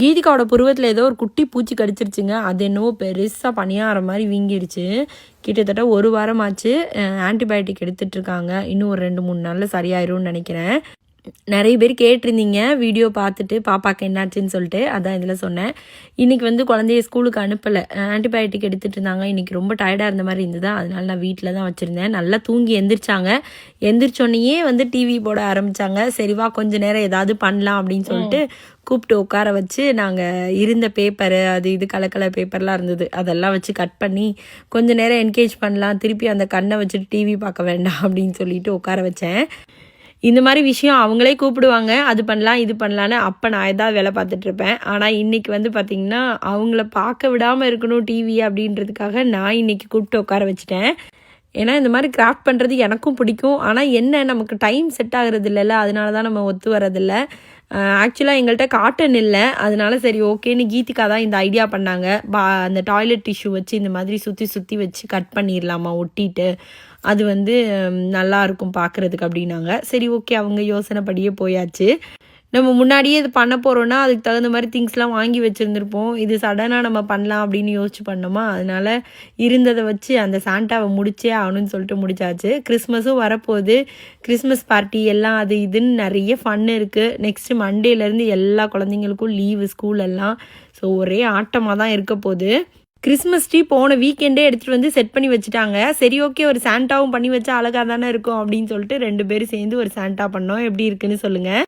கீதிகாவோட புருவத்தில் ஏதோ ஒரு குட்டி பூச்சி கடிச்சிருச்சுங்க. அது என்னவோ பெருசாக பணியாற மாதிரி வீங்கிடுச்சு. கிட்டத்தட்ட 1 வாரமாச்சு. ஆன்டிபயோட்டிக் எடுத்துகிட்ருக்காங்க. இன்னும் ஒரு 2-3 நாளில் சரியாயிரும்னு நினைக்கிறேன். நிறைய பேர் கேட்டிருந்தீங்க வீடியோ பார்த்துட்டு பாப்பாவுக்கு என்னாச்சுன்னு சொல்லிட்டு, அதான் இதில் சொன்னேன். இன்றைக்கி வந்து குழந்தைய ஸ்கூலுக்கு அனுப்பலை, ஆன்டிபயோட்டிக் எடுத்துகிட்டு இருந்தாங்க. இன்றைக்கி ரொம்ப டயர்டாக இருந்த மாதிரி இருந்தது, அதனால நான் வீட்டில் தான் வச்சுருந்தேன். நல்லா தூங்கி எந்திரிச்சாங்க. எந்திரிச்சோன்னையே வந்து டிவி போட ஆரம்பித்தாங்க. சரிவா கொஞ்சம் நேரம் ஏதாவது பண்ணலாம் அப்படின்னு சொல்லிட்டு கூப்பிட்டு உட்கார வச்சு, நாங்கள் இருந்த பேப்பரு அது இது கலர் பேப்பர்லாம் இருந்தது, அதெல்லாம் வச்சு கட் பண்ணி கொஞ்சம் நேரம் என்கேஜ் பண்ணலாம், திருப்பி அந்த கண்ணை வச்சுட்டு டிவி பார்க்க வேண்டாம் அப்படின்னு சொல்லிட்டு உட்கார வச்சேன். இந்த மாதிரி விஷயம் அவங்களே கூப்பிடுவாங்க, அது பண்ணலாம் இது பண்ணலான்னு. அப்போ நான் ஏதாவது வேலை பார்த்துட்ருப்பேன். ஆனால் இன்றைக்கி வந்து பார்த்திங்கன்னா அவங்கள பார்க்க விடாமல் இருக்கணும் டிவி அப்படின்றதுக்காக நான் இன்றைக்கி கூப்பிட்டு உட்கார வச்சுட்டேன். ஏன்னா இந்த மாதிரி கிராஃப்ட் பண்ணுறது எனக்கும் பிடிக்கும். ஆனால் என்ன நமக்கு டைம் செட் ஆகிறது இல்லைல்ல, அதனால தான் நம்ம ஒத்து வரதில்லை. ஆக்சுவலாக எங்கள்கிட்ட காட்டன் இல்லை, அதனால சரி ஓகேன்னு கீதிகா தான் இந்த ஐடியா பண்ணாங்க. அந்த டாய்லெட் டிஷ்யூ வச்சு இந்த மாதிரி சுற்றி வச்சு கட் பண்ணிடலாமா ஒட்டிட்டு, அது வந்து நல்லாயிருக்கும் பார்க்குறதுக்கு அப்படின்னாங்க. சரி ஓகே, அவங்க யோசனைப்படியே போயாச்சு. நம்ம முன்னாடியே இது பண்ண போகிறோன்னா அதுக்கு தகுந்த மாதிரி திங்ஸ்லாம் வாங்கி வச்சுருந்துருப்போம். இது சடனாக நம்ம பண்ணலாம் அப்படின்னு யோசிச்சு பண்ணோமா, அதனால் இருந்ததை வச்சு அந்த சாண்டாவை முடிச்சே ஆகணும்னு சொல்லிட்டு முடிச்சாச்சு. கிறிஸ்மஸும் வரப்போகுது, கிறிஸ்மஸ் பார்ட்டி எல்லாம் அது இதுன்னு நிறைய ஃபன் இருக்குது. நெக்ஸ்ட்டு மண்டேலேருந்து எல்லா குழந்தைங்களுக்கும் லீவு ஸ்கூலெல்லாம். ஸோ ஒரே ஆட்டமாக தான் இருக்க போகுது. கிறிஸ்மஸ் ட்ரீ போன வீக்கெண்டே எடுத்துகிட்டு வந்து செட் பண்ணி வச்சுட்டாங்க. சரி ஓகே, ஒரு சாண்டாவும் பண்ணி வச்சா அழகாக தானே இருக்கும் அப்படின்னு சொல்லிட்டு 2 பேரும் சேர்ந்து ஒரு சாண்டா பண்ணோம். எப்படி இருக்குன்னு சொல்லுங்கள்.